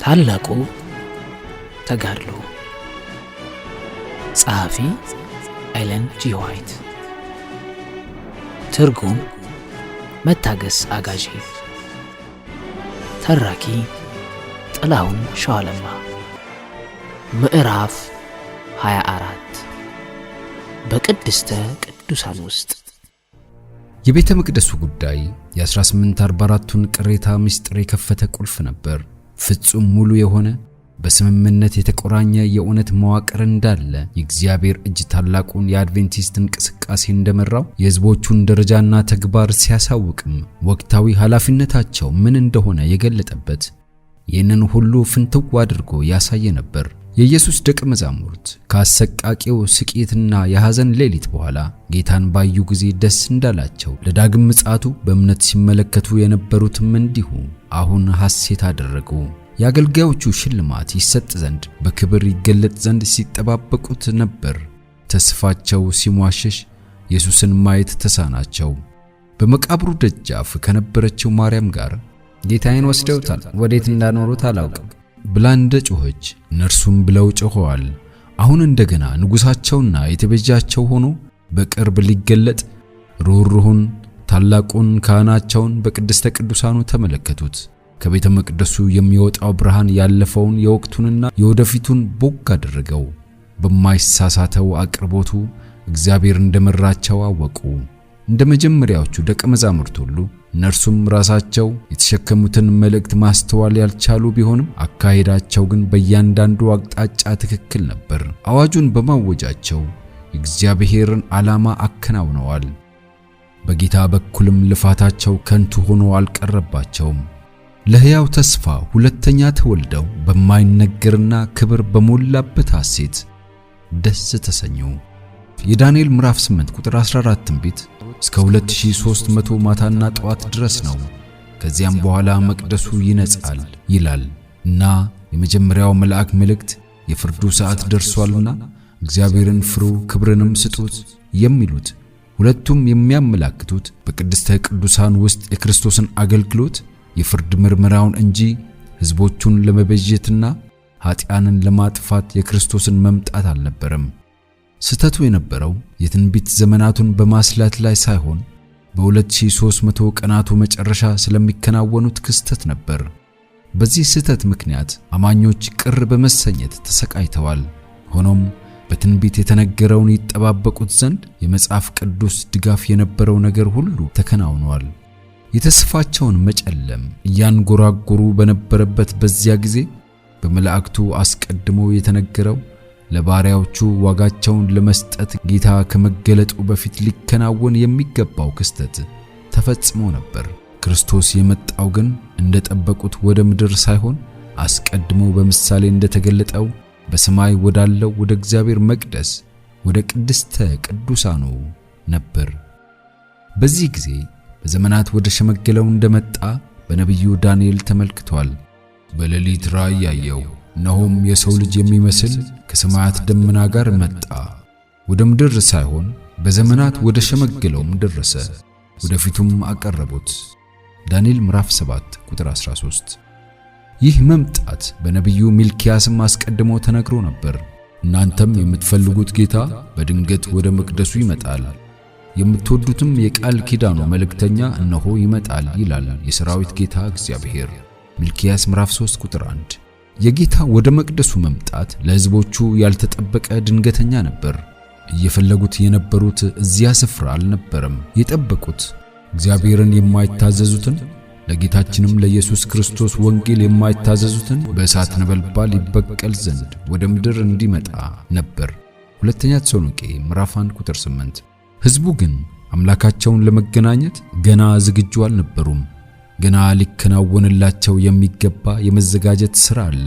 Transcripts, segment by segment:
ታላቁ ተጋድሎ ጸሐፊ ኤለን ጂ ዋይት ትርጉም መታገስ አጋዢ ተራኪ ጥላሁን ሸዋለማ ምዕራፍ 24 በቅድስተ ቅዱሳን ውስጥ የቤተ መቅደሱ ጉዳይ የ1844ቱን ቅሬታ ምስጢር የከፈተ ቁልፍ ነበር። ፍጹም ሙሉ የሆነ በስምምነት የተቆራኘ የእውነት መዋቅር እንዳለ የእግዚአብሔር እጅ ታላቁን የአድቬንቲስት እንቅስቃሴ እንደመራው የሕዝቦቹን ደረጃና ተግባር ሲያሳውቅም ወቅታዊ ኃላፊነታቸው ምን እንደሆነ የገለጠበት ይህንን ሁሉ ፍንትው አድርጎ ያሳየ ነበር። የኢየሱስ ደቀ መዛሙርት ከአሰቃቂው ስቅየትና የሐዘን ሌሊት በኋላ ጌታን ባዩ ጊዜ ደስ እንዳላቸው ለዳግም ምጽአቱ በእምነት ሲመለከቱ የነበሩትም እንዲሁ አሁን ሐሴት አደረጉ። የአገልጋዮቹ ሽልማት ይሰጥ ዘንድ በክብር ይገለጥ ዘንድ ሲጠባበቁት ነበር። ተስፋቸው ሲሟሸሽ ኢየሱስን ማየት ተሳናቸው። በመቃብሩ ደጃፍ ከነበረችው ማርያም ጋር ጌታዬን ወስደውታል፣ ወዴት እንዳኖሩት አላውቅም ብላ እንደጮኸች እነርሱም ብለው ጮኸዋል። አሁን እንደገና ንጉሳቸውና የተቤዣቸው ሆኖ በቅርብ ሊገለጥ ሩህሩህን ታላቁን ካህናቸውን በቅድስተ ቅዱሳኑ ተመለከቱት። ከቤተ መቅደሱ የሚወጣው ብርሃን ያለፈውን የወቅቱንና የወደፊቱን ቦግ አደረገው። በማይሳሳተው አቅርቦቱ እግዚአብሔር እንደመራቸው አወቁ። እንደ መጀመሪያዎቹ ደቀ መዛሙርት ሁሉ እነርሱም ራሳቸው የተሸከሙትን መልእክት ማስተዋል ያልቻሉ ቢሆንም አካሄዳቸው ግን በእያንዳንዱ አቅጣጫ ትክክል ነበር። አዋጁን በማወጃቸው የእግዚአብሔርን ዓላማ አከናውነዋል። በጌታ በኩልም ልፋታቸው ከንቱ ሆኖ አልቀረባቸውም። ለሕያው ተስፋ ሁለተኛ ተወልደው በማይነገርና ክብር በሞላበት ሐሴት ደስ ተሰኙ። የዳንኤል ምዕራፍ 8 ቁጥር 14 ትንቢት እስከ 2300 ማታና ጠዋት ድረስ ነው። ከዚያም በኋላ መቅደሱ ይነጻል ይላል እና የመጀመሪያው መልአክ መልእክት የፍርዱ ሰዓት ደርሷልና እግዚአብሔርን ፍሩ ክብርንም ስጡት የሚሉት ሁለቱም የሚያመላክቱት በቅድስተ ቅዱሳን ውስጥ የክርስቶስን አገልግሎት የፍርድ ምርመራውን እንጂ ሕዝቦቹን ለመበጀትና ኃጢያንን ለማጥፋት የክርስቶስን መምጣት አልነበረም። ስተቱ የነበረው የትንቢት ዘመናቱን በማስላት ላይ ሳይሆን በ2300 ቀናቱ መጨረሻ ስለሚከናወኑት ክስተት ነበር። በዚህ ስተት ምክንያት አማኞች ቅር በመሰኘት ተሰቃይተዋል። ሆኖም በትንቢት የተነገረውን ይጠባበቁት ዘንድ የመጽሐፍ ቅዱስ ድጋፍ የነበረው ነገር ሁሉ ተከናውኗል። የተስፋቸውን መጨለም እያንጎራጎሩ በነበረበት በዚያ ጊዜ በመላእክቱ አስቀድሞ የተነገረው ለባሪያዎቹ ዋጋቸውን ለመስጠት ጌታ ከመገለጡ በፊት ሊከናወን የሚገባው ክስተት ተፈጽሞ ነበር። ክርስቶስ የመጣው ግን እንደጠበቁት ወደ ምድር ሳይሆን አስቀድሞ በምሳሌ እንደተገለጠው በሰማይ ወዳለው ወደ እግዚአብሔር መቅደስ ወደ ቅድስተ ቅዱሳኑ ነበር። በዚህ ጊዜ በዘመናት ወደ ሸመገለው እንደመጣ በነቢዩ ዳንኤል ተመልክቷል። በሌሊት ራእይ ያየው እነሆም የሰው ልጅ የሚመስል ከሰማያት ደመና ጋር መጣ፣ ወደ ምድር ሳይሆን በዘመናት ወደ ሸመገለውም ደረሰ፣ ወደፊቱም አቀረቡት። ዳንኤል ምዕራፍ 7 ቁጥር 13። ይህ መምጣት በነቢዩ ሚልኪያስም አስቀድሞ ተነግሮ ነበር። እናንተም የምትፈልጉት ጌታ በድንገት ወደ መቅደሱ ይመጣል፣ የምትወዱትም የቃል ኪዳኑ መልእክተኛ እነሆ ይመጣል ይላል የሰራዊት ጌታ እግዚአብሔር። ሚልኪያስ ምዕራፍ 3 ቁጥር 1። የጌታ ወደ መቅደሱ መምጣት ለሕዝቦቹ ያልተጠበቀ ድንገተኛ ነበር። እየፈለጉት የነበሩት እዚያ ስፍራ አልነበረም። የጠበቁት እግዚአብሔርን የማይታዘዙትን ለጌታችንም ለኢየሱስ ክርስቶስ ወንጌል የማይታዘዙትን በእሳት ነበልባል ይበቀል ዘንድ ወደ ምድር እንዲመጣ ነበር። ሁለተኛ ተሰሎንቄ ምዕራፍ 1 ቁጥር 8። ሕዝቡ ግን አምላካቸውን ለመገናኘት ገና ዝግጁ አልነበሩም። ገና ሊከናወንላቸው የሚገባ የመዘጋጀት ሥራ አለ።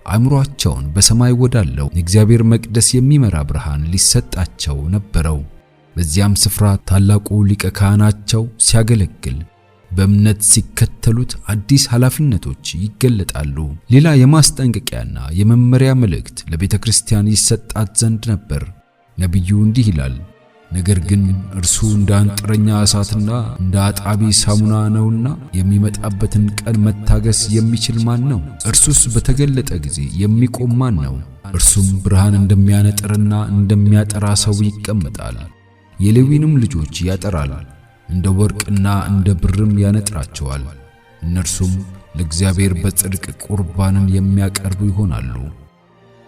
አእምሮአቸውን በሰማይ ወዳለው የእግዚአብሔር መቅደስ የሚመራ ብርሃን ሊሰጣቸው ነበረው። በዚያም ስፍራ ታላቁ ሊቀ ካህናቸው ሲያገለግል በእምነት ሲከተሉት አዲስ ኃላፊነቶች ይገለጣሉ። ሌላ የማስጠንቀቂያና የመመሪያ መልእክት ለቤተ ክርስቲያን ይሰጣት ዘንድ ነበር። ነቢዩ እንዲህ ይላል፣ ነገር ግን እርሱ እንደ አንጥረኛ እሳትና እንደ አጣቢ ሳሙና ነውና የሚመጣበትን ቀን መታገስ የሚችል ማን ነው? እርሱስ በተገለጠ ጊዜ የሚቆም ማን ነው? እርሱም ብርሃን እንደሚያነጥርና እንደሚያጠራ ሰው ይቀመጣል። የሌዊንም ልጆች ያጠራል፣ እንደ ወርቅና እንደ ብርም ያነጥራቸዋል። እነርሱም ለእግዚአብሔር በጽድቅ ቁርባንን የሚያቀርቡ ይሆናሉ።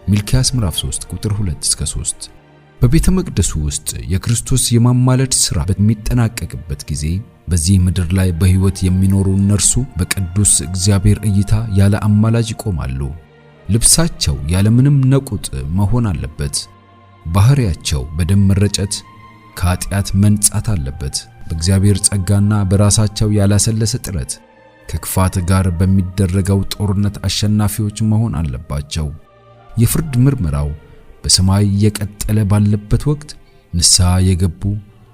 ሚልክያስ ምዕራፍ 3 ቁጥር 2 እስከ 3። በቤተ መቅደሱ ውስጥ የክርስቶስ የማማለድ ሥራ በሚጠናቀቅበት ጊዜ በዚህ ምድር ላይ በሕይወት የሚኖሩ እነርሱ በቅዱስ እግዚአብሔር እይታ ያለ አማላጅ ይቆማሉ። ልብሳቸው ያለምንም ነቁጥ መሆን አለበት። ባህሪያቸው በደም መረጨት ከኃጢአት መንጻት አለበት። በእግዚአብሔር ጸጋና በራሳቸው ያላሰለሰ ጥረት ከክፋት ጋር በሚደረገው ጦርነት አሸናፊዎች መሆን አለባቸው። የፍርድ ምርመራው በሰማይ እየቀጠለ ባለበት ወቅት ንስሐ የገቡ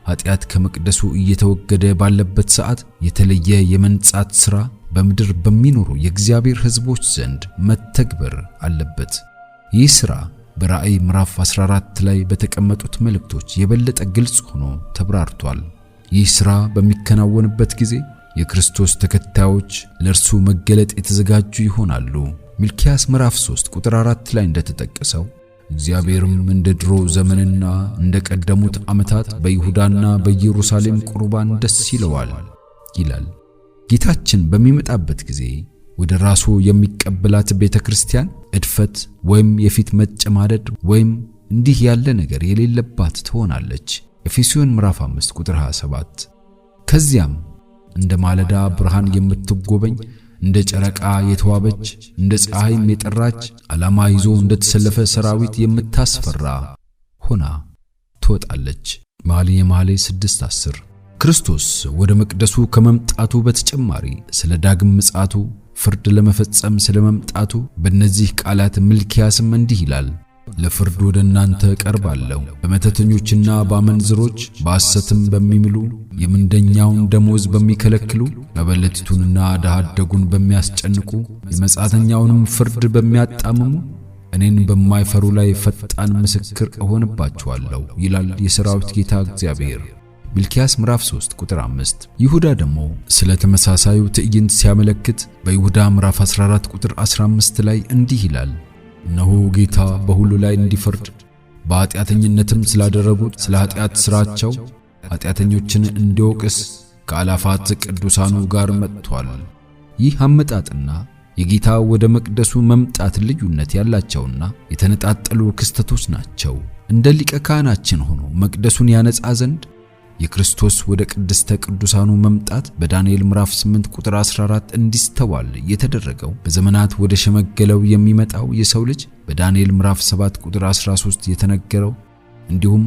ኃጢአት ከመቅደሱ እየተወገደ ባለበት ሰዓት የተለየ የመንጻት ሥራ በምድር በሚኖሩ የእግዚአብሔር ሕዝቦች ዘንድ መተግበር አለበት። ይህ ሥራ በራእይ ምዕራፍ 14 ላይ በተቀመጡት መልእክቶች የበለጠ ግልጽ ሆኖ ተብራርቷል። ይህ ሥራ በሚከናወንበት ጊዜ የክርስቶስ ተከታዮች ለእርሱ መገለጥ የተዘጋጁ ይሆናሉ። ሚልክያስ ምዕራፍ 3 ቁጥር 4 ላይ እንደተጠቀሰው እግዚአብሔርም እንደ ድሮ ዘመንና እንደ ቀደሙት ዓመታት በይሁዳና በኢየሩሳሌም ቁርባን ደስ ይለዋል ይላል። ጌታችን በሚመጣበት ጊዜ ወደ ራሱ የሚቀበላት ቤተክርስቲያን እድፈት ወይም የፊት መጨማደድ ወይም እንዲህ ያለ ነገር የሌለባት ትሆናለች። ኤፌሶን ምዕራፍ 5 ቁጥር 27። ከዚያም እንደ ማለዳ ብርሃን የምትጎበኝ እንደ ጨረቃ የተዋበች እንደ ፀሐይም የጠራች ዓላማ ይዞ እንደተሰለፈ ሰራዊት የምታስፈራ ሆና ትወጣለች። መኃልየ መኃልይ 6:10። ክርስቶስ ወደ መቅደሱ ከመምጣቱ በተጨማሪ ስለ ዳግም ምጽአቱ ፍርድ ለመፈጸም ስለመምጣቱ በእነዚህ ቃላት ሚልክያስም እንዲህ ይላል፣ ለፍርድ ወደ እናንተ ቀርባለሁ፣ በመተተኞችና በአመንዝሮች በሐሰትም በሚምሉ የምንደኛውን ደሞዝ በሚከለክሉ መበለቲቱንና ድሃ አደጉን በሚያስጨንቁ የመጻተኛውንም ፍርድ በሚያጣምሙ እኔን በማይፈሩ ላይ ፈጣን ምስክር እሆንባቸዋለሁ ይላል የሰራዊት ጌታ እግዚአብሔር። ሚልክያስ ምዕራፍ 3 ቁጥር 5። ይሁዳ ደግሞ ስለ ተመሳሳዩ ትዕይንት ሲያመለክት በይሁዳ ምዕራፍ 14 ቁጥር 15 ላይ እንዲህ ይላል፣ እነሆ ጌታ በሁሉ ላይ እንዲፈርድ በኃጢአተኝነትም ስላደረጉት ስለ ኃጢአት ሥራቸው ኃጢአተኞችን እንዲወቅስ ከአላፋት ቅዱሳኑ ጋር መጥቷል። ይህ አመጣጥና የጌታ ወደ መቅደሱ መምጣት ልዩነት ያላቸውና የተነጣጠሉ ክስተቶች ናቸው። እንደ ሊቀ ካህናችን ሆኖ መቅደሱን ያነጻ ዘንድ የክርስቶስ ወደ ቅድስተ ቅዱሳኑ መምጣት በዳንኤል ምዕራፍ 8 ቁጥር 14 እንዲስተዋል የተደረገው በዘመናት ወደ ሸመገለው የሚመጣው የሰው ልጅ በዳንኤል ምዕራፍ 7 ቁጥር 13 የተነገረው እንዲሁም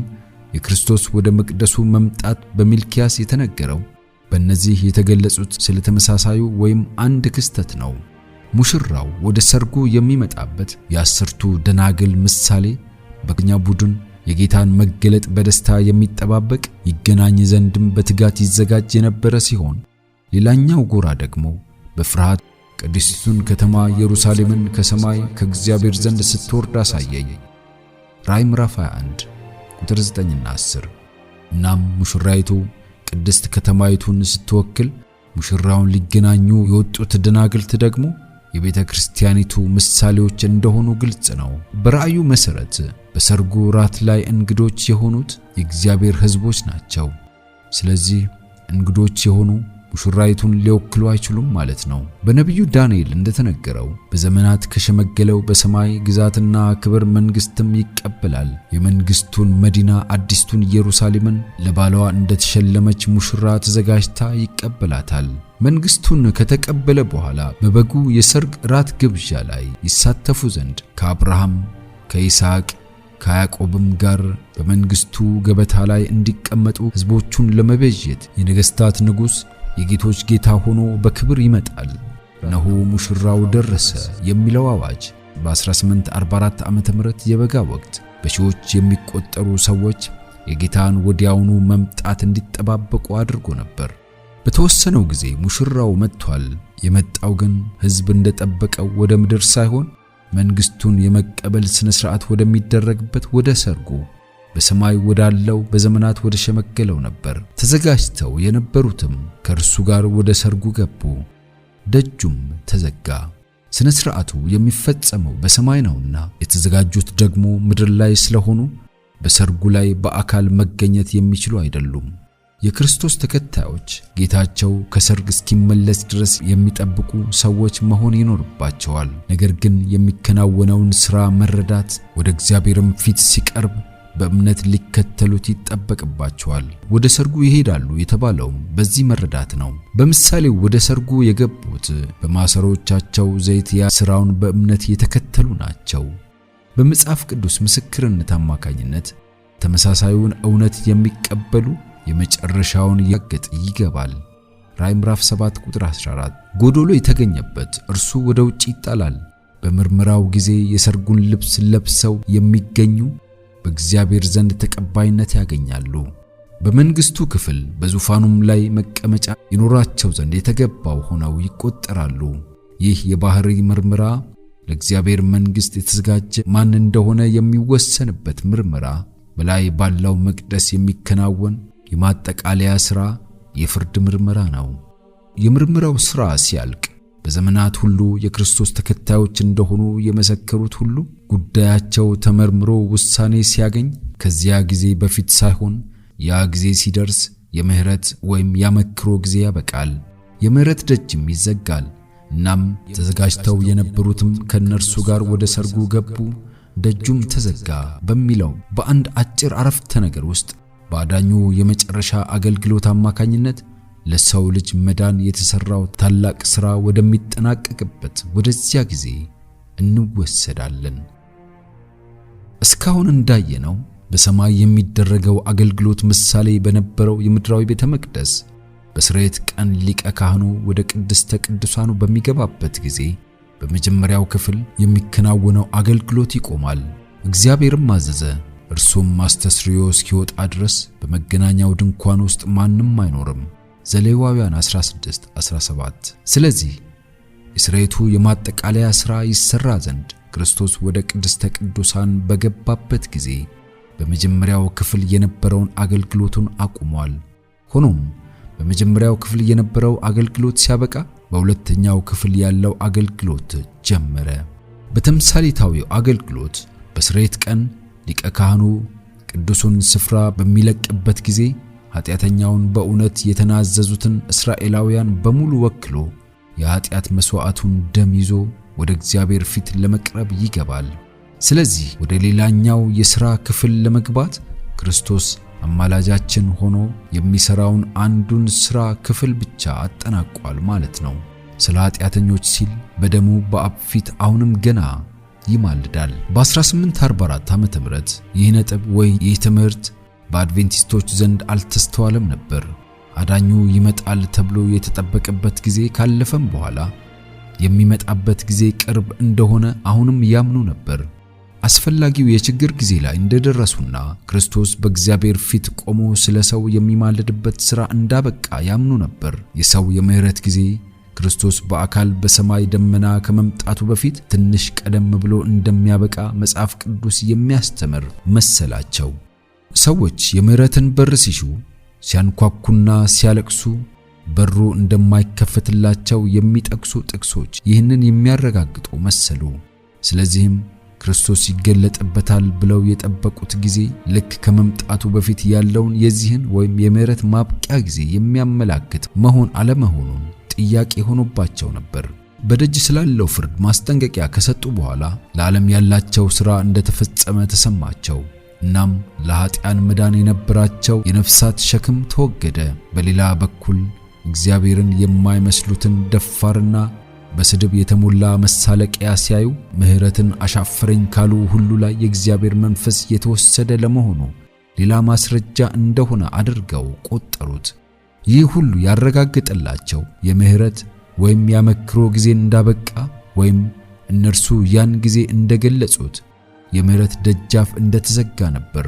የክርስቶስ ወደ መቅደሱ መምጣት በሚልክያስ የተነገረው በእነዚህ የተገለጹት ስለ ተመሳሳዩ ወይም አንድ ክስተት ነው። ሙሽራው ወደ ሰርጉ የሚመጣበት የአስርቱ ደናግል ምሳሌ በኛ ቡድን የጌታን መገለጥ በደስታ የሚጠባበቅ ይገናኝ ዘንድም በትጋት ይዘጋጅ የነበረ ሲሆን፣ ሌላኛው ጎራ ደግሞ በፍርሃት ቅድስቲቱን ከተማ ኢየሩሳሌምን ከሰማይ ከእግዚአብሔር ዘንድ ስትወርድ አሳየኝ። ራእይ ምዕራፍ 21 ቁጥር 9 እና 10። እናም ሙሽራይቱ ቅድስት ከተማይቱን ስትወክል ሙሽራውን ሊገናኙ የወጡት ደናግልት ደግሞ የቤተ ክርስቲያኒቱ ምሳሌዎች እንደሆኑ ግልጽ ነው። በራእዩ መሰረት በሰርጉ ራት ላይ እንግዶች የሆኑት የእግዚአብሔር ሕዝቦች ናቸው። ስለዚህ እንግዶች የሆኑ ሙሽራይቱን ሊወክሉ አይችሉም ማለት ነው። በነቢዩ ዳንኤል እንደተነገረው በዘመናት ከሸመገለው በሰማይ ግዛትና ክብር መንግስትም ይቀበላል። የመንግስቱን መዲና አዲስቱን ኢየሩሳሌምን ለባሏ እንደተሸለመች ሙሽራ ተዘጋጅታ ይቀበላታል። መንግስቱን ከተቀበለ በኋላ በበጉ የሰርግ ራት ግብዣ ላይ ይሳተፉ ዘንድ ከአብርሃም ከይስሐቅ ከያዕቆብም ጋር በመንግስቱ ገበታ ላይ እንዲቀመጡ ሕዝቦቹን ለመቤዠት የነገስታት ንጉሥ የጌቶች ጌታ ሆኖ በክብር ይመጣል። እነሆ ሙሽራው ደረሰ የሚለው አዋጅ በ1844 ዓመተ ምህረት የበጋ ወቅት በሺዎች የሚቆጠሩ ሰዎች የጌታን ወዲያውኑ መምጣት እንዲጠባበቁ አድርጎ ነበር። በተወሰነው ጊዜ ሙሽራው መጥቷል። የመጣው ግን ሕዝብ እንደጠበቀው ወደ ምድር ሳይሆን መንግስቱን የመቀበል ስነ ሥርዓት ወደሚደረግበት ወደ ሰርጉ በሰማይ ወዳለው በዘመናት ወደ ሸመገለው ነበር። ተዘጋጅተው የነበሩትም ከእርሱ ጋር ወደ ሰርጉ ገቡ፣ ደጁም ተዘጋ። ስነ ሥርዓቱ የሚፈጸመው በሰማይ ነውና የተዘጋጁት ደግሞ ምድር ላይ ስለሆኑ በሰርጉ ላይ በአካል መገኘት የሚችሉ አይደሉም። የክርስቶስ ተከታዮች ጌታቸው ከሰርግ እስኪመለስ ድረስ የሚጠብቁ ሰዎች መሆን ይኖርባቸዋል። ነገር ግን የሚከናወነውን ሥራ መረዳት፣ ወደ እግዚአብሔርም ፊት ሲቀርብ በእምነት ሊከተሉት ይጠበቅባቸዋል። ወደ ሰርጉ ይሄዳሉ የተባለውም በዚህ መረዳት ነው። በምሳሌው ወደ ሰርጉ የገቡት በማሰሮቻቸው ዘይት ሥራውን በእምነት የተከተሉ ናቸው። በመጽሐፍ ቅዱስ ምስክርነት አማካኝነት ተመሳሳዩን እውነት የሚቀበሉ የመጨረሻውን ያገጥ ይገባል። ራዕይ ምዕራፍ 7 ቁጥር 14። ጎዶሎ የተገኘበት እርሱ ወደ ውጭ ይጣላል። በምርመራው ጊዜ የሰርጉን ልብስ ለብሰው የሚገኙ በእግዚአብሔር ዘንድ ተቀባይነት ያገኛሉ። በመንግስቱ ክፍል በዙፋኑም ላይ መቀመጫ ይኖራቸው ዘንድ የተገባው ሆነው ይቆጠራሉ። ይህ የባህሪ ምርመራ ለእግዚአብሔር መንግስት የተዘጋጀ ማን እንደሆነ የሚወሰንበት ምርመራ በላይ ባለው መቅደስ የሚከናወን የማጠቃለያ ሥራ የፍርድ ምርመራ ነው። የምርመራው ሥራ ሲያልቅ በዘመናት ሁሉ የክርስቶስ ተከታዮች እንደሆኑ የመሰከሩት ሁሉ ጉዳያቸው ተመርምሮ ውሳኔ ሲያገኝ ከዚያ ጊዜ በፊት ሳይሆን ያ ጊዜ ሲደርስ የምህረት ወይም ያመክሮ ጊዜ ያበቃል። የምህረት ደጅም ይዘጋል። እናም ተዘጋጅተው የነበሩትም ከነርሱ ጋር ወደ ሰርጉ ገቡ፣ ደጁም ተዘጋ በሚለው በአንድ አጭር አረፍተ ነገር ውስጥ በአዳኙ የመጨረሻ አገልግሎት አማካኝነት ለሰው ልጅ መዳን የተሰራው ታላቅ ሥራ ወደሚጠናቀቅበት ወደዚያ ጊዜ እንወሰዳለን። እስካሁን እንዳየነው በሰማይ የሚደረገው አገልግሎት ምሳሌ በነበረው የምድራዊ ቤተ መቅደስ በስርየት ቀን ሊቀ ካህኑ ወደ ቅድስተ ቅዱሳኑ በሚገባበት ጊዜ በመጀመሪያው ክፍል የሚከናወነው አገልግሎት ይቆማል። እግዚአብሔርም አዘዘ። እርሱም አስተስርዮ እስኪወጣ ድረስ በመገናኛው ድንኳን ውስጥ ማንም አይኖርም። ዘሌዋውያን 16:17። ስለዚህ የስርየቱ የማጠቃለያ ሥራ ይሰራ ዘንድ ክርስቶስ ወደ ቅድስተ ቅዱሳን በገባበት ጊዜ በመጀመሪያው ክፍል የነበረውን አገልግሎቱን አቁሟል። ሆኖም በመጀመሪያው ክፍል የነበረው አገልግሎት ሲያበቃ በሁለተኛው ክፍል ያለው አገልግሎት ጀመረ። በተምሳሌታዊው አገልግሎት በስርየት ቀን ሊቀ ካህኑ ቅዱሱን ስፍራ በሚለቅበት ጊዜ ኃጢአተኛውን በእውነት የተናዘዙትን እስራኤላውያን በሙሉ ወክሎ የኃጢአት መስዋዕቱን ደም ይዞ ወደ እግዚአብሔር ፊት ለመቅረብ ይገባል። ስለዚህ ወደ ሌላኛው የሥራ ክፍል ለመግባት ክርስቶስ አማላጃችን ሆኖ የሚሰራውን አንዱን ሥራ ክፍል ብቻ አጠናቋል ማለት ነው። ስለ ኃጢአተኞች ሲል በደሙ በአብ ፊት አሁንም ገና ይማልዳል። በ1844 ዓመተ ምህረት ይህ ነጥብ ወይ ይህ ትምህርት በአድቬንቲስቶች ዘንድ አልተስተዋለም ነበር። አዳኙ ይመጣል ተብሎ የተጠበቀበት ጊዜ ካለፈም በኋላ የሚመጣበት ጊዜ ቅርብ እንደሆነ አሁንም ያምኑ ነበር። አስፈላጊው የችግር ጊዜ ላይ እንደደረሱና ክርስቶስ በእግዚአብሔር ፊት ቆሞ ስለ ሰው የሚማልድበት ሥራ እንዳበቃ ያምኑ ነበር። የሰው የምህረት ጊዜ ክርስቶስ በአካል በሰማይ ደመና ከመምጣቱ በፊት ትንሽ ቀደም ብሎ እንደሚያበቃ መጽሐፍ ቅዱስ የሚያስተምር መሰላቸው። ሰዎች የምህረትን በር ሲሹ፣ ሲያንኳኩና ሲያለቅሱ በሩ እንደማይከፈትላቸው የሚጠቅሱ ጥቅሶች ይህንን የሚያረጋግጡ መሰሉ። ስለዚህም ክርስቶስ ይገለጥበታል ብለው የጠበቁት ጊዜ ልክ ከመምጣቱ በፊት ያለውን የዚህን ወይም የምህረት ማብቂያ ጊዜ የሚያመላክት መሆን አለመሆኑን ጥያቄ ሆኖባቸው ነበር። በደጅ ስላለው ፍርድ ማስጠንቀቂያ ከሰጡ በኋላ ለዓለም ያላቸው ሥራ እንደተፈጸመ ተሰማቸው። እናም ለኃጢአን መዳን የነበራቸው የነፍሳት ሸክም ተወገደ። በሌላ በኩል እግዚአብሔርን የማይመስሉትን ደፋርና በስድብ የተሞላ መሳለቂያ ሲያዩ ምህረትን አሻፈረኝ ካሉ ሁሉ ላይ የእግዚአብሔር መንፈስ የተወሰደ ለመሆኑ ሌላ ማስረጃ እንደሆነ አድርገው ቆጠሩት። ይህ ሁሉ ያረጋግጠላቸው የምህረት ወይም ያመክሮ ጊዜ እንዳበቃ ወይም እነርሱ ያን ጊዜ እንደገለጹት የምህረት ደጃፍ እንደተዘጋ ነበር።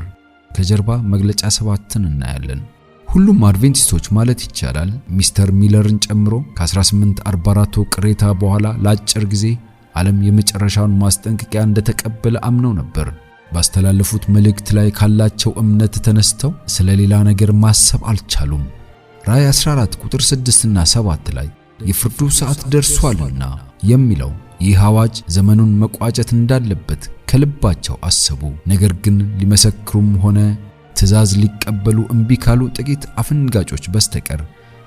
ከጀርባ መግለጫ 7ን እናያለን። ሁሉም አድቬንቲስቶች ማለት ይቻላል ሚስተር ሚለርን ጨምሮ ከ1844 ቅሬታ በኋላ ለአጭር ጊዜ ዓለም የመጨረሻውን ማስጠንቀቂያ እንደተቀበለ አምነው ነበር። ባስተላለፉት መልእክት ላይ ካላቸው እምነት ተነስተው ስለሌላ ነገር ማሰብ አልቻሉም። ራእይ 14 ቁጥር 6 እና 7 ላይ የፍርዱ ሰዓት ደርሷልና የሚለው ይህ አዋጅ ዘመኑን መቋጨት እንዳለበት ከልባቸው አሰቡ። ነገር ግን ሊመሰክሩም ሆነ ትእዛዝ ሊቀበሉ እምቢ ካሉ ጥቂት አፈንጋጮች በስተቀር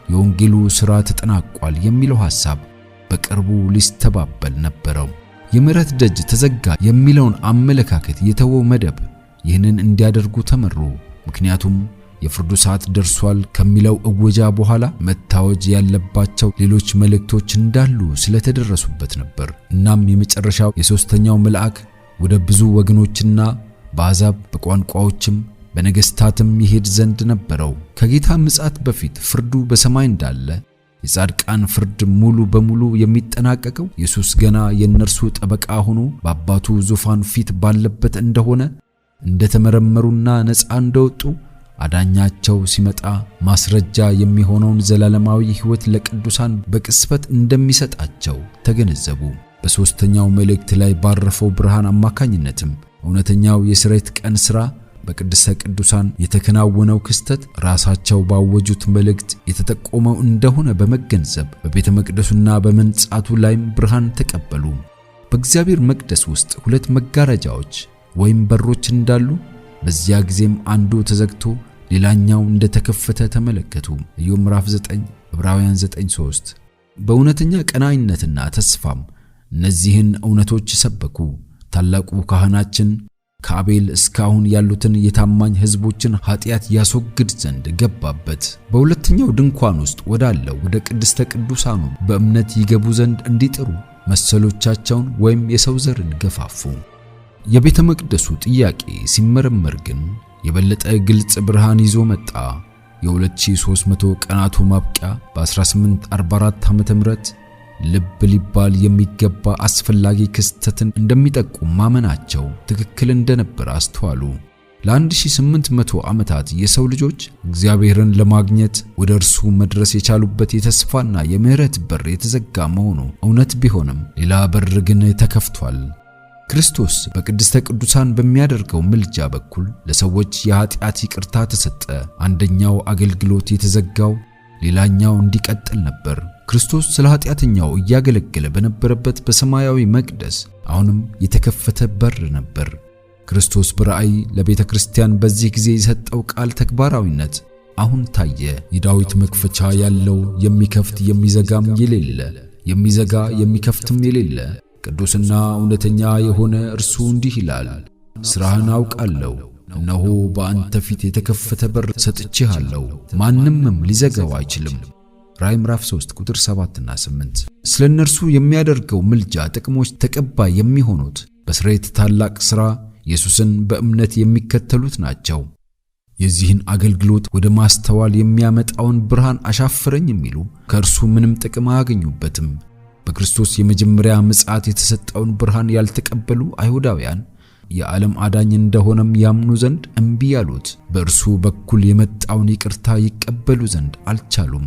የወንጌሉ ሥራ ተጠናቋል የሚለው ሐሳብ በቅርቡ ሊስተባበል ነበረው። የምሕረት ደጅ ተዘጋ የሚለውን አመለካከት የተወው መደብ ይህንን እንዲያደርጉ ተመሩ። ምክንያቱም የፍርዱ ሰዓት ደርሷል ከሚለው እወጃ በኋላ መታወጅ ያለባቸው ሌሎች መልእክቶች እንዳሉ ስለተደረሱበት ነበር። እናም የመጨረሻው የሦስተኛው መልአክ ወደ ብዙ ወገኖችና በአሕዛብ በቋንቋዎችም በነገሥታትም ይሄድ ዘንድ ነበረው። ከጌታ ምጽአት በፊት ፍርዱ በሰማይ እንዳለ የጻድቃን ፍርድ ሙሉ በሙሉ የሚጠናቀቀው ኢየሱስ ገና የእነርሱ ጠበቃ ሆኖ በአባቱ ዙፋን ፊት ባለበት እንደሆነ እንደተመረመሩና ነፃ እንደወጡ አዳኛቸው ሲመጣ ማስረጃ የሚሆነውን ዘላለማዊ ሕይወት ለቅዱሳን በቅጽበት እንደሚሰጣቸው ተገነዘቡ። በሦስተኛው መልእክት ላይ ባረፈው ብርሃን አማካኝነትም እውነተኛው የሥርየት ቀን ሥራ በቅድስተ ቅዱሳን የተከናወነው ክስተት ራሳቸው ባወጁት መልእክት የተጠቆመው እንደሆነ በመገንዘብ በቤተ መቅደሱና በመንጻቱ ላይም ብርሃን ተቀበሉ። በእግዚአብሔር መቅደስ ውስጥ 2 መጋረጃዎች ወይም በሮች እንዳሉ፣ በዚያ ጊዜም አንዱ ተዘግቶ ሌላኛው እንደተከፈተ ተመለከቱ። ኢዮብ ምዕራፍ 9 ዕብራውያን 9:3 በእውነተኛ ቀናኢነትና ተስፋም እነዚህን እውነቶች ሰበኩ። ታላቁ ካህናችን ከአቤል እስካሁን ያሉትን የታማኝ ሕዝቦችን ኃጢአት ያስወግድ ዘንድ ገባበት። በሁለተኛው ድንኳን ውስጥ ወዳለው ወደ ቅድስተ ቅዱሳኑ በእምነት ይገቡ ዘንድ እንዲጥሩ መሰሎቻቸውን ወይም የሰው ዘርን ገፋፉ። የቤተ መቅደሱ ጥያቄ ሲመረመር ግን የበለጠ ግልጽ ብርሃን ይዞ መጣ። የ2300 ቀናቱ ማብቂያ በ1844 ዓመተ ምህረት ልብ ሊባል የሚገባ አስፈላጊ ክስተትን እንደሚጠቁም ማመናቸው ትክክል እንደነበር አስተዋሉ። ለ1800 ዓመታት የሰው ልጆች እግዚአብሔርን ለማግኘት ወደ እርሱ መድረስ የቻሉበት የተስፋና የምህረት በር የተዘጋ መሆኑ እውነት ቢሆንም ሌላ በር ግን ተከፍቷል። ክርስቶስ በቅድስተ ቅዱሳን በሚያደርገው ምልጃ በኩል ለሰዎች የኃጢአት ይቅርታ ተሰጠ። አንደኛው አገልግሎት የተዘጋው ሌላኛው እንዲቀጥል ነበር። ክርስቶስ ስለ ኃጢአተኛው እያገለገለ በነበረበት በሰማያዊ መቅደስ አሁንም የተከፈተ በር ነበር። ክርስቶስ በራእይ ለቤተ ክርስቲያን በዚህ ጊዜ የሰጠው ቃል ተግባራዊነት አሁን ታየ። የዳዊት መክፈቻ ያለው የሚከፍት የሚዘጋም የሌለ የሚዘጋ የሚከፍትም የሌለ ቅዱስና እውነተኛ የሆነ እርሱ እንዲህ ይላል፣ ሥራህን አውቃለሁ፣ እነሆ በአንተ ፊት የተከፈተ በር ሰጥቼሃለሁ፣ ማንምም ሊዘጋው አይችልም። ራእይ ምዕራፍ 3 ቁጥር 7 እና 8 ስለ እነርሱ የሚያደርገው ምልጃ ጥቅሞች ተቀባይ የሚሆኑት በስርየት ታላቅ ሥራ ኢየሱስን በእምነት የሚከተሉት ናቸው። የዚህን አገልግሎት ወደ ማስተዋል የሚያመጣውን ብርሃን አሻፈረኝ የሚሉ ከእርሱ ምንም ጥቅም አያገኙበትም። በክርስቶስ የመጀመሪያ ምጽአት የተሰጠውን ብርሃን ያልተቀበሉ አይሁዳውያን የዓለም አዳኝ እንደሆነም ያምኑ ዘንድ እምቢ ያሉት በእርሱ በኩል የመጣውን ይቅርታ ይቀበሉ ዘንድ አልቻሉም።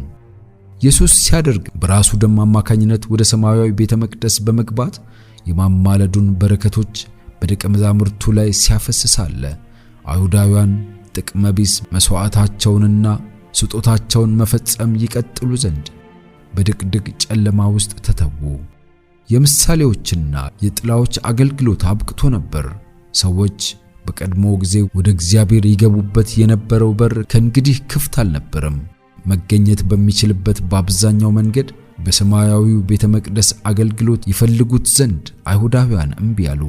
ኢየሱስ ሲያደርግ በራሱ ደም አማካኝነት ወደ ሰማያዊ ቤተ መቅደስ በመግባት የማማለዱን በረከቶች በደቀ መዛሙርቱ ላይ ሲያፈስሳለ አይሁዳውያን ጥቅመ ቢስ መስዋዕታቸውንና ስጦታቸውን መፈጸም ይቀጥሉ ዘንድ በድቅድቅ ጨለማ ውስጥ ተተዉ። የምሳሌዎችና የጥላዎች አገልግሎት አብቅቶ ነበር። ሰዎች በቀድሞ ጊዜ ወደ እግዚአብሔር ይገቡበት የነበረው በር ከእንግዲህ ክፍት አልነበረም። መገኘት በሚችልበት በአብዛኛው መንገድ በሰማያዊው ቤተ መቅደስ አገልግሎት ይፈልጉት ዘንድ አይሁዳውያን እምቢ አሉ።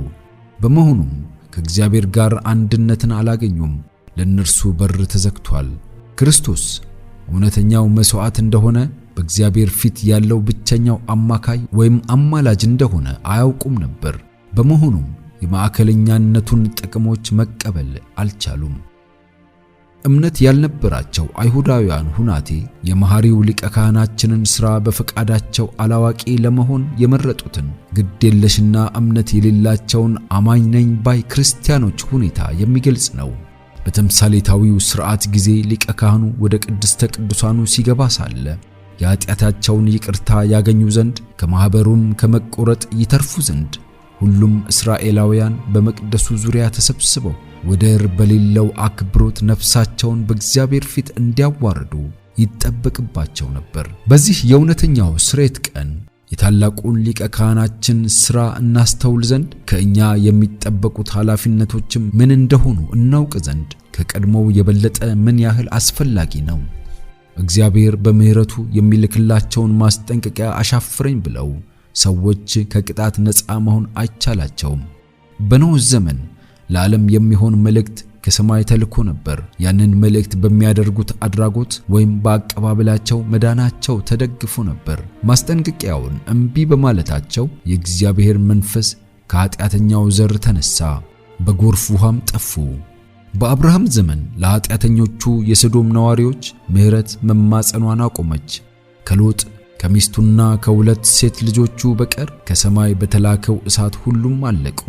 በመሆኑም ከእግዚአብሔር ጋር አንድነትን አላገኙም። ለእነርሱ በር ተዘግቷል። ክርስቶስ እውነተኛው መስዋዕት እንደሆነ በእግዚአብሔር ፊት ያለው ብቸኛው አማካይ ወይም አማላጅ እንደሆነ አያውቁም ነበር። በመሆኑም የማዕከለኛነቱን ጥቅሞች መቀበል አልቻሉም። እምነት ያልነበራቸው አይሁዳውያን ሁናቴ የመሐሪው ሊቀ ካህናችንን ሥራ በፈቃዳቸው አላዋቂ ለመሆን የመረጡትን ግዴለሽና እምነት የሌላቸውን አማኝ ነኝ ባይ ክርስቲያኖች ሁኔታ የሚገልጽ ነው። በተምሳሌታዊው ሥርዓት ጊዜ ሊቀ ካህኑ ወደ ቅድስተ ቅዱሳኑ ሲገባ ሳለ የኃጢአታቸውን ይቅርታ ያገኙ ዘንድ ከማኅበሩም ከመቆረጥ ይተርፉ ዘንድ ሁሉም እስራኤላውያን በመቅደሱ ዙሪያ ተሰብስበው ወደር በሌለው አክብሮት ነፍሳቸውን በእግዚአብሔር ፊት እንዲያዋርዱ ይጠበቅባቸው ነበር። በዚህ የእውነተኛው ስርየት ቀን የታላቁን ሊቀ ካህናችን ሥራ እናስተውል ዘንድ ከእኛ የሚጠበቁት ኃላፊነቶችም ምን እንደሆኑ እናውቅ ዘንድ ከቀድሞው የበለጠ ምን ያህል አስፈላጊ ነው። እግዚአብሔር በምሕረቱ የሚልክላቸውን ማስጠንቀቂያ አሻፍረኝ ብለው ሰዎች ከቅጣት ነፃ መሆን አይቻላቸውም። በኖህ ዘመን ለዓለም የሚሆን መልእክት ከሰማይ ተልኮ ነበር። ያንን መልእክት በሚያደርጉት አድራጎት ወይም በአቀባበላቸው መዳናቸው ተደግፎ ነበር። ማስጠንቀቂያውን እምቢ በማለታቸው የእግዚአብሔር መንፈስ ከኃጢአተኛው ዘር ተነሳ፣ በጎርፍ ውሃም ጠፉ። በአብርሃም ዘመን ለኃጢአተኞቹ የሰዶም ነዋሪዎች ምሕረት መማጸኗን አቆመች። ከሎጥ ከሚስቱና ከሁለት ሴት ልጆቹ በቀር ከሰማይ በተላከው እሳት ሁሉም አለቁ።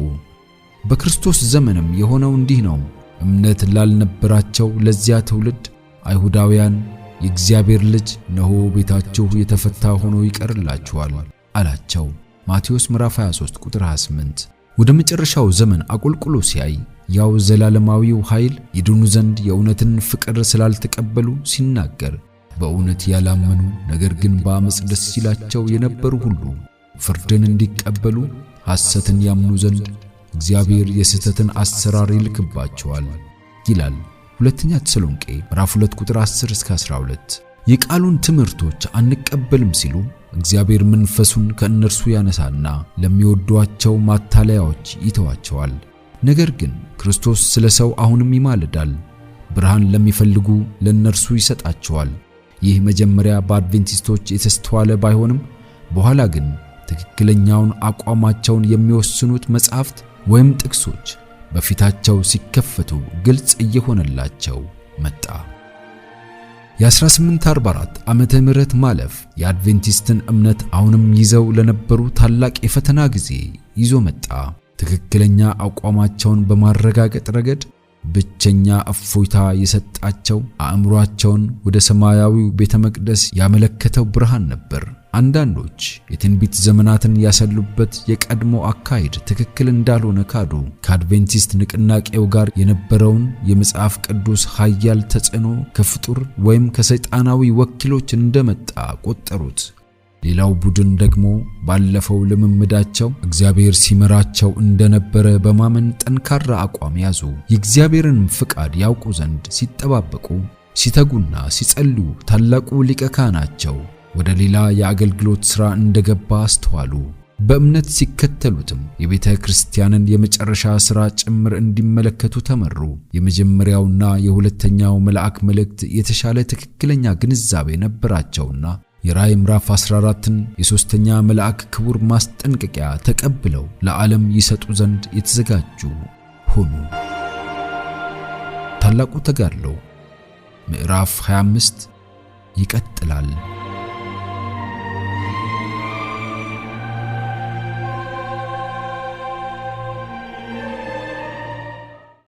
በክርስቶስ ዘመንም የሆነው እንዲህ ነው። እምነት ላልነበራቸው ለዚያ ትውልድ አይሁዳውያን የእግዚአብሔር ልጅ እነሆ ቤታችሁ የተፈታ ሆኖ ይቀርላችኋል አላቸው። ማቴዎስ ምዕራፍ 23 ቁጥር 28። ወደ መጨረሻው ዘመን አቆልቁሎ ሲያይ ያው ዘላለማዊው ኃይል ይድኑ ዘንድ የእውነትን ፍቅር ስላልተቀበሉ ሲናገር በእውነት ያላመኑ ነገር ግን በአመጽ ደስ ይላቸው የነበሩ ሁሉ ፍርድን እንዲቀበሉ ሐሰትን ያምኑ ዘንድ እግዚአብሔር የስህተትን አሰራር ይልክባቸዋል ይላል። ሁለተኛ ተሰሎንቄ ምዕራፍ 2 ቁጥር 10 እስከ 12። የቃሉን ትምህርቶች አንቀበልም ሲሉ እግዚአብሔር መንፈሱን ከእነርሱ ያነሳና ለሚወዷቸው ማታለያዎች ይተዋቸዋል። ነገር ግን ክርስቶስ ስለ ሰው አሁንም ይማልዳል። ብርሃን ለሚፈልጉ ለእነርሱ ይሰጣቸዋል። ይህ መጀመሪያ በአድቬንቲስቶች የተስተዋለ ባይሆንም በኋላ ግን ትክክለኛውን አቋማቸውን የሚወስኑት መጻሕፍት ወይም ጥቅሶች በፊታቸው ሲከፈቱ ግልጽ እየሆነላቸው መጣ። የ1844 ዓመተ ምህረት ማለፍ የአድቬንቲስትን እምነት አሁንም ይዘው ለነበሩ ታላቅ የፈተና ጊዜ ይዞ መጣ። ትክክለኛ አቋማቸውን በማረጋገጥ ረገድ ብቸኛ እፎይታ የሰጣቸው አእምሮአቸውን ወደ ሰማያዊው ቤተ መቅደስ ያመለከተው ብርሃን ነበር። አንዳንዶች የትንቢት ዘመናትን ያሰሉበት የቀድሞ አካሄድ ትክክል እንዳልሆነ ካዱ። ከአድቬንቲስት ንቅናቄው ጋር የነበረውን የመጽሐፍ ቅዱስ ኃያል ተጽዕኖ ከፍጡር ወይም ከሰይጣናዊ ወኪሎች እንደመጣ ቆጠሩት። ሌላው ቡድን ደግሞ ባለፈው ልምምዳቸው እግዚአብሔር ሲመራቸው እንደነበረ በማመን ጠንካራ አቋም ያዙ። የእግዚአብሔርን ፍቃድ ያውቁ ዘንድ ሲጠባበቁ፣ ሲተጉና ሲጸልዩ ታላቁ ሊቀ ካህናቸው ወደ ሌላ የአገልግሎት ሥራ እንደገባ አስተዋሉ። በእምነት ሲከተሉትም የቤተ ክርስቲያንን የመጨረሻ ሥራ ጭምር እንዲመለከቱ ተመሩ። የመጀመሪያውና የሁለተኛው መልአክ መልእክት የተሻለ ትክክለኛ ግንዛቤ ነበራቸውና የራእይ ምዕራፍ 14ን የሶስተኛ መልአክ ክቡር ማስጠንቀቂያ ተቀብለው ለዓለም ይሰጡ ዘንድ የተዘጋጁ ሆኑ። ታላቁ ተጋድሎ ምዕራፍ 25 ይቀጥላል።